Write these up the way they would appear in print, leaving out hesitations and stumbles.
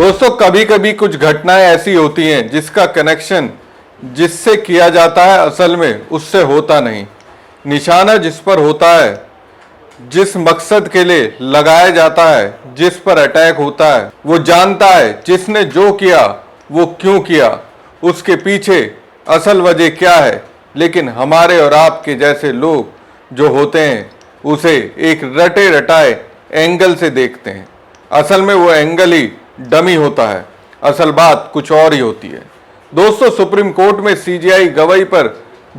दोस्तों कभी कभी कुछ घटनाएं ऐसी होती हैं जिसका कनेक्शन जिससे किया जाता है असल में उससे होता नहीं। निशाना जिस पर होता है, जिस मकसद के लिए लगाया जाता है, जिस पर अटैक होता है, वो जानता है जिसने जो किया वो क्यों किया, उसके पीछे असल वजह क्या है। लेकिन हमारे और आपके जैसे लोग जो होते हैं उसे एक रटे रटाए एंगल से देखते हैं। असल में वो एंगल ही डमी होता है, असल बात कुछ और ही होती है। दोस्तों सुप्रीम कोर्ट में सीजीआई गवाही पर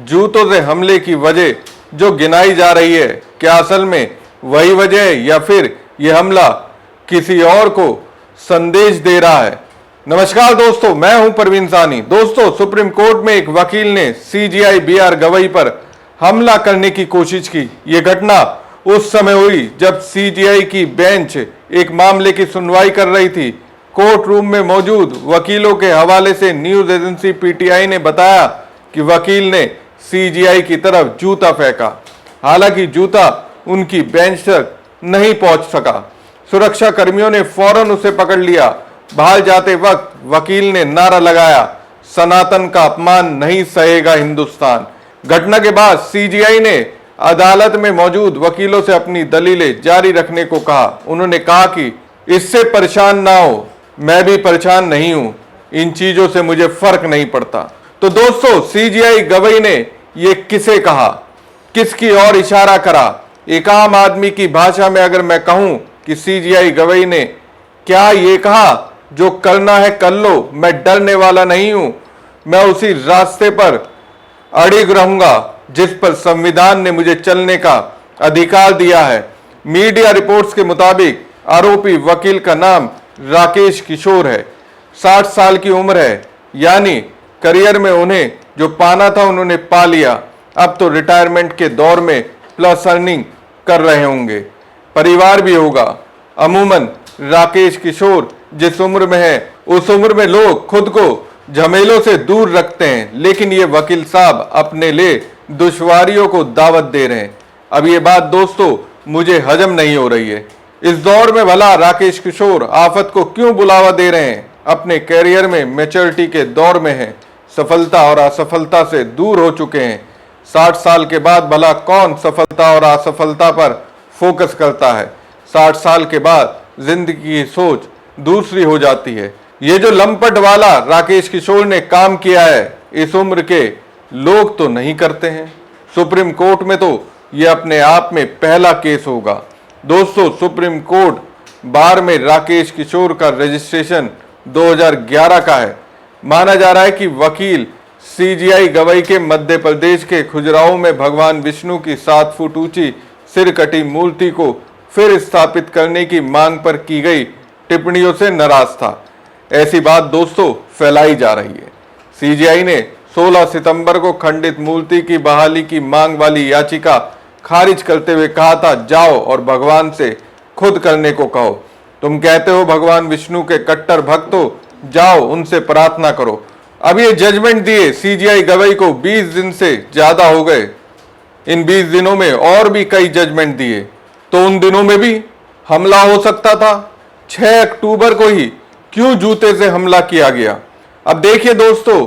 जूतों से हमले की वजह जो गिनाई जा रही है, क्या असल में वही वजह है या फिर यह हमला किसी और को संदेश दे रहा है? नमस्कार दोस्तों, मैं हूं परवीन सानी। दोस्तों सुप्रीम कोर्ट में एक वकील ने सीजीआई बीआर गवाही पर हमला करने की कोशिश की। यह घटना उस समय हुई जब सीजीआई की बेंच एक मामले की सुनवाई कर रही थी। कोर्ट रूम में मौजूद वकीलों के हवाले से न्यूज एजेंसी पीटीआई ने बताया कि वकील ने सीजीआई की तरफ जूता फेंका। हालांकि जूता उनकी बेंच तक नहीं पहुंच सका। सुरक्षा कर्मियों ने फौरन उसे पकड़ लिया। बाहर जाते वक्त वकील ने नारा लगाया, सनातन का अपमान नहीं सहेगा हिंदुस्तान। घटना के बाद सीजीआई ने अदालत में मौजूद वकीलों से अपनी दलीलें जारी रखने को कहा। उन्होंने कहा कि इससे परेशान ना हो, मैं भी परेशान नहीं हूं, इन चीजों से मुझे फर्क नहीं पड़ता। तो दोस्तों सीजीआई गवाही ने ये किसे कहा, किसकी ओर इशारा करा? एक आम आदमी की भाषा में अगर मैं कहूं कि सीजीआई गवाही ने क्या ये कहा, जो करना है कर लो, मैं डरने वाला नहीं हूं, मैं उसी रास्ते पर अड़िग रहूंगा जिस पर संविधान ने मुझे चलने का अधिकार दिया है। मीडिया रिपोर्ट्स के मुताबिक आरोपी वकील का नाम राकेश किशोर है। 60 साल की उम्र है, यानी करियर में उन्हें जो पाना था उन्होंने पा लिया। अब तो रिटायरमेंट के दौर में प्लस अर्निंग कर रहे होंगे, परिवार भी होगा। अमूमन राकेश किशोर जिस उम्र में है उस उम्र में लोग खुद को झमेलों से दूर रखते हैं, लेकिन ये वकील साहब अपने लिए दुश्वारियों को दावत दे रहे हैं। अब ये बात दोस्तों मुझे हजम नहीं हो रही है। इस दौर में भला राकेश किशोर आफत को क्यों बुलावा दे रहे हैं? अपने कैरियर में मैच्योरिटी के दौर में हैं, सफलता और असफलता से दूर हो चुके हैं। 60 साल के बाद भला कौन सफलता और असफलता पर फोकस करता है? 60 साल के बाद जिंदगी की सोच दूसरी हो जाती है। ये जो लंपट वाला राकेश किशोर ने काम किया है, इस उम्र के लोग तो नहीं करते हैं। सुप्रीम कोर्ट में तो यह अपने आप में पहला केस होगा। दोस्तों सुप्रीम कोर्ट बार में राकेश किशोर का रजिस्ट्रेशन 2011 का है। माना जा रहा है कि वकील सीजीआई गवाही के मध्य प्रदेश के खजुराहो में भगवान विष्णु की 7 फुट ऊंची सिर कटी मूर्ति को फिर स्थापित करने की मांग पर की गई टिप्पणियों से नाराज था। ऐसी बात दोस्तों फैलाई जा रही है। सीजीआई ने 16 सितंबर को खंडित मूर्ति की बहाली की मांग वाली याचिका खारिज करते हुए कहा था, जाओ और भगवान से खुद करने को कहो। तुम कहते हो भगवान विष्णु के कट्टर भक्त हो, जाओ उनसे प्रार्थना करो। अब ये जजमेंट दिए सीजीआई गवाही को 20 दिन से ज्यादा हो गए। इन 20 दिनों में और भी कई जजमेंट दिए, तो उन दिनों में भी हमला हो सकता था। 6 अक्टूबर को ही क्यों जूते से हमला किया गया? अब देखिए दोस्तों,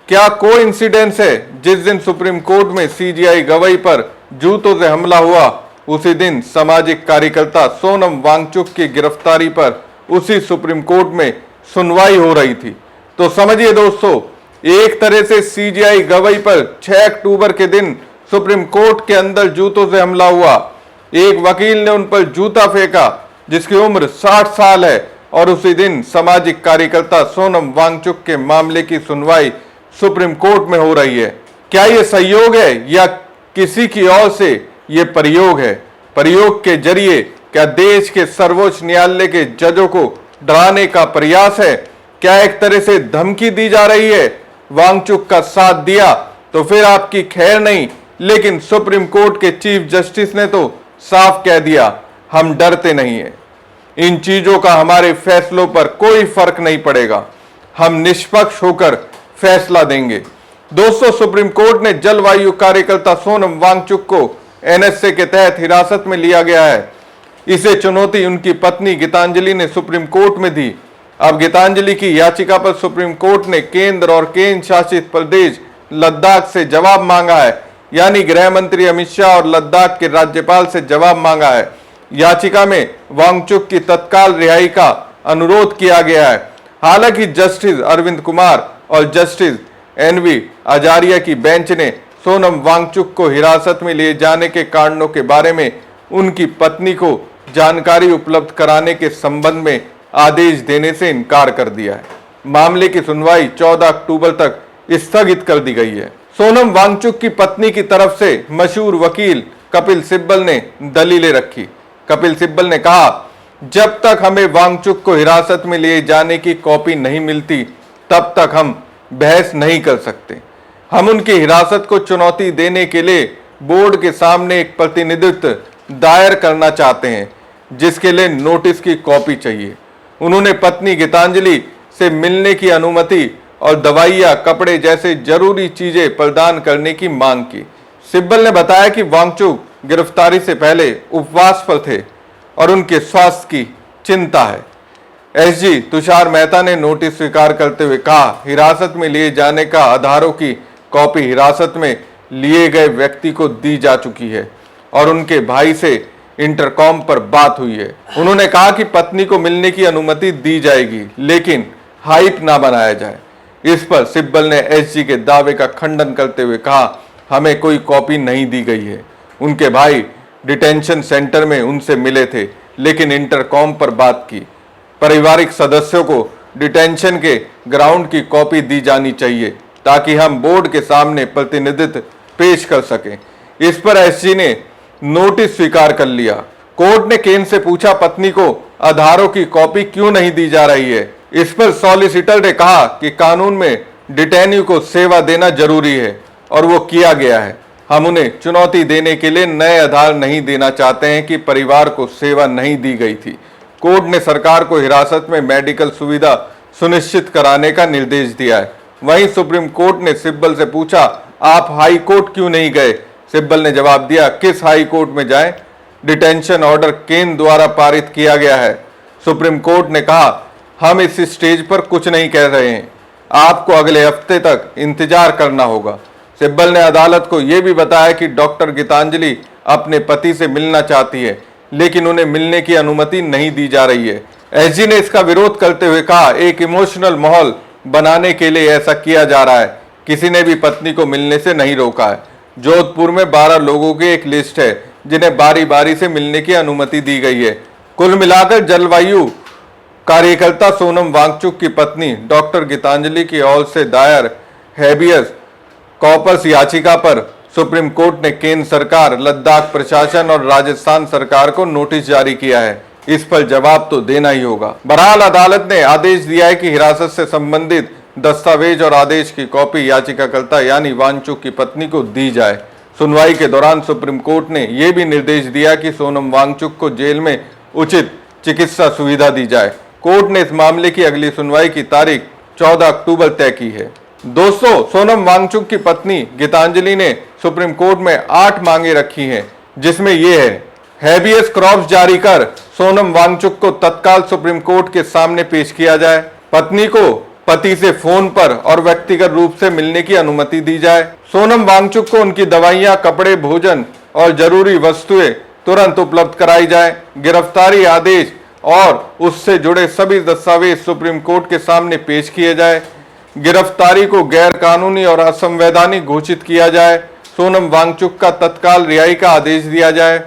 क्या कोइंसिडेंस है? जिस दिन सुप्रीम कोर्ट में सीजीआई गवाही पर जूतों से हमला हुआ, उसी दिन सामाजिक कार्यकर्ता सोनम वांगचुक की गिरफ्तारी पर उसी सुप्रीम कोर्ट में सुनवाई हो रही थी। तो समझिए दोस्तों, एक तरह से सीजीआई गवाही पर 6 अक्टूबर के दिन सुप्रीम कोर्ट के अंदर जूतों से हमला हुआ। एक वकील ने उन पर जूता फेंका जिसकी उम्र 60 साल है, और उसी दिन सामाजिक कार्यकर्ता सोनम वांगचुक के मामले की सुनवाई सुप्रीम कोर्ट में हो रही है। क्या यह संयोग है या किसी की ओर से यह प्रयोग है? प्रयोग के जरिए क्या देश के सर्वोच्च न्यायालय के जजों को डराने का प्रयास है? क्या एक तरह से धमकी दी जा रही है? वांगचुक का साथ दिया तो फिर आपकी खैर नहीं, लेकिन सुप्रीम कोर्ट के चीफ जस्टिस ने तो साफ कह दिया, हम डरते नहीं है। इन चीजों का हमारे फैसलों पर कोई फर्क नहीं पड़ेगा, हम निष्पक्ष होकर फैसला देंगे। दोस्तों सुप्रीम कोर्ट ने जलवायु कार्यकर्ता सोनम वांगचुक को एनएसए के तहत हिरासत में लिया गया है। इसे चुनौती उनकी पत्नी गीतांजलि ने सुप्रीम कोर्ट में दी। अब गीतांजलि की याचिका पर सुप्रीम कोर्ट ने केंद्र और केंद्र शासित प्रदेश लद्दाख से जवाब मांगा है, यानी गृह मंत्री अमित शाह और लद्दाख के राज्यपाल से जवाब मांगा है। याचिका में वांगचुक की तत्काल रिहाई का अनुरोध किया गया है। हालांकि जस्टिस अरविंद कुमार और जस्टिस एनवी आचार्य की बेंच ने सोनम वांगचुक को हिरासत में लिए जाने के कारणों के बारे में उनकी पत्नी को जानकारी उपलब्ध कराने के संबंध में आदेश देने से इनकार कर दिया है। मामले की सुनवाई 14 अक्टूबर तक स्थगित कर दी गई है। सोनम वांगचुक की पत्नी की तरफ से मशहूर वकील कपिल सिब्बल ने दलीलें रखी। कपिल सिब्बल ने कहा, जब तक हमें वांगचुक को हिरासत में लिए जाने की कॉपी नहीं मिलती तब तक हम बहस नहीं कर सकते। हम उनकी हिरासत को चुनौती देने के लिए बोर्ड के सामने एक प्रतिनिधित्व दायर करना चाहते हैं, जिसके लिए नोटिस की कॉपी चाहिए। उन्होंने पत्नी गीतांजलि से मिलने की अनुमति और दवाइयां, कपड़े जैसे जरूरी चीजें प्रदान करने की मांग की। सिब्बल ने बताया कि वांगचुक गिरफ्तारी से पहले उपवास पर थे और उनके स्वास्थ्य की चिंता है। एसजी तुषार मेहता ने नोटिस स्वीकार करते हुए कहा, हिरासत में लिए जाने का आधारों की कॉपी हिरासत में लिए गए व्यक्ति को दी जा चुकी है और उनके भाई से इंटरकॉम पर बात हुई है। उन्होंने कहा कि पत्नी को मिलने की अनुमति दी जाएगी, लेकिन हाइप ना बनाया जाए। इस पर सिब्बल ने एसजी के दावे का खंडन करते हुए कहा, हमें कोई कॉपी नहीं दी गई है। उनके भाई डिटेंशन सेंटर में उनसे मिले थे, लेकिन इंटरकॉम पर बात की। पारिवारिक सदस्यों को डिटेंशन के ग्राउंड की कॉपी दी जानी चाहिए ताकि हम बोर्ड के सामने प्रतिनिधित्व पेश कर सकें। इस पर एसजी ने नोटिस स्वीकार कर लिया। कोर्ट ने केन से पूछा, पत्नी को आधारों की कॉपी क्यों नहीं दी जा रही है। इस पर सॉलिसिटर ने कहा कि कानून में डिटेन्यू को सेवा देना जरूरी है और वो किया गया है। हम उन्हें चुनौती देने के लिए नए आधार नहीं देना चाहते हैं कि परिवार को सेवा नहीं दी गई थी। कोर्ट ने सरकार को हिरासत में मेडिकल सुविधा सुनिश्चित कराने का निर्देश दिया है। वहीं सुप्रीम कोर्ट ने सिब्बल से पूछा, आप हाई कोर्ट क्यों नहीं गए। सिब्बल ने जवाब दिया, किस हाई कोर्ट में जाएं? डिटेंशन ऑर्डर केन द्वारा पारित किया गया है। सुप्रीम कोर्ट ने कहा, हम इस स्टेज पर कुछ नहीं कह रहे हैं, आपको अगले हफ्ते तक इंतजार करना होगा। सिब्बल ने अदालत को यह भी बताया कि डॉक्टर गीतांजलि अपने पति से मिलना चाहती है, लेकिन उन्हें मिलने की अनुमति नहीं दी जा रही है। एसजी ने इसका विरोध करते हुए कहा, एक इमोशनल माहौल बनाने के लिए ऐसा किया जा रहा है। किसी ने भी पत्नी को मिलने से नहीं रोका है। जोधपुर में 12 लोगों की एक लिस्ट है जिन्हें बारी बारी से मिलने की अनुमति दी गई है। कुल मिलाकर जलवायु कार्यकर्ता सोनम वांगचुक की पत्नी डॉक्टर गीतांजलि की ओर से दायर हैबियस कॉर्पस याचिका पर सुप्रीम कोर्ट ने केंद्र सरकार, लद्दाख प्रशासन और राजस्थान सरकार को नोटिस जारी किया है। इस पर जवाब तो देना ही होगा। बहरहाल अदालत ने आदेश दिया है कि हिरासत से संबंधित दस्तावेज और आदेश की कॉपी याचिकाकर्ता यानी वांगचुक की पत्नी को दी जाए। सुनवाई के दौरान सुप्रीम कोर्ट ने यह भी निर्देश दिया कि सोनम वांगचुक को जेल में उचित चिकित्सा सुविधा दी जाए। कोर्ट ने इस मामले की अगली सुनवाई की तारीख 14 अक्टूबर तय की है। दोस्तों, सोनम वांगचुक की पत्नी गीतांजलि ने सुप्रीम कोर्ट में 8 मांगे रखी हैं, जिसमें यह है, हैबियस कॉर्पस जारी कर सोनम वांगचुक को तत्काल सुप्रीम कोर्ट के सामने पेश किया जाए। पत्नी को पति से फोन पर और व्यक्तिगत रूप से मिलने की अनुमति दी जाए। सोनम वांगचुक को उनकी दवाइयां, कपड़े, भोजन और जरूरी वस्तुएं तुरंत उपलब्ध कराई जाए। गिरफ्तारी आदेश और उससे जुड़े सभी दस्तावेज सुप्रीम कोर्ट के सामने पेश किए जाए। गिरफ्तारी को गैर कानूनी और असंवैधानिक घोषित किया जाए। सोनम वांगचुक का तत्काल रिहाई का आदेश दिया जाए।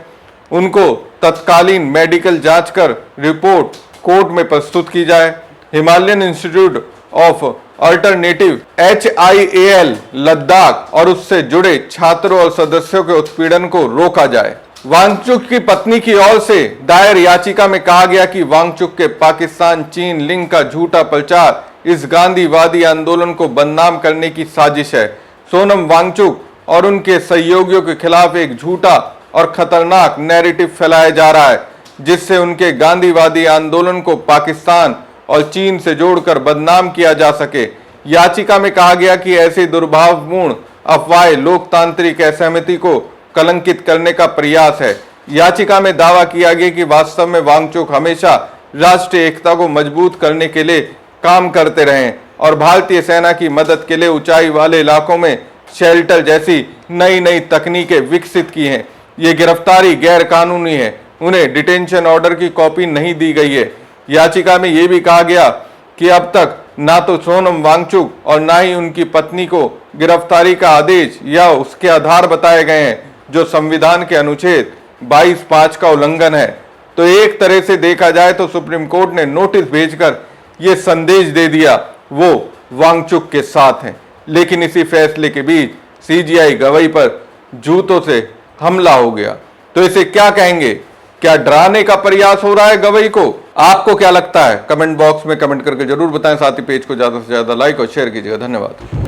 उनको तत्कालीन मेडिकल जांच कर रिपोर्ट कोर्ट में प्रस्तुत की जाए। Himalayan institute of alternative HIAL Ladakh और उससे जुड़े छात्रों और सदस्यों के उत्पीड़न को रोका जाए। वांगचुक की पत्नी की ओर से दायर याचिका में कहा गया कि वांगचुक के पाकिस्तान चीन लिंक का झूठा प्रचार इस गांधीवादी आंदोलन को बदनाम करने की साजिश है। सोनम वांगचुक और उनके सहयोगियों के खिलाफ एक झूठा और खतरनाक नैरेटिव फैलाया जा रहा है, जिससे उनके गांधीवादी आंदोलन को पाकिस्तान और चीन से जोड़कर बदनाम किया जा सके। याचिका में कहा गया कि ऐसी दुर्भावपूर्ण अफवाहें लोकतांत्रिक असहमति को कलंकित करने का प्रयास है। याचिका में दावा किया गया कि वास्तव में वांगचुक हमेशा राष्ट्रीय एकता को मजबूत करने के लिए काम करते रहें और भारतीय सेना की मदद के लिए ऊंचाई वाले इलाकों में शेल्टर जैसी नई नई तकनीकें विकसित की हैं। ये गिरफ्तारी गैर कानूनी है, उन्हें डिटेंशन ऑर्डर की कॉपी नहीं दी गई है। याचिका में यह भी कहा गया कि अब तक ना तो सोनम वांगचुक और ना ही उनकी पत्नी को गिरफ्तारी का आदेश या उसके आधार बताए गए हैं, जो संविधान के अनुच्छेद 22(5) का उल्लंघन है। तो एक तरह से देखा जाए तो सुप्रीम कोर्ट ने नोटिस भेजकर यह संदेश दे दिया वो वांगचुक के साथ हैं। लेकिन इसी फैसले के बीच सीजीआई गवाही पर जूतों से हमला हो गया। तो इसे क्या कहेंगे? क्या डराने का प्रयास हो रहा है गवाही को? आपको क्या लगता है? कमेंट बॉक्स में कमेंट करके जरूर बताएं। साथ ही पेज को ज्यादा से ज्यादा लाइक और शेयर कीजिएगा। धन्यवाद।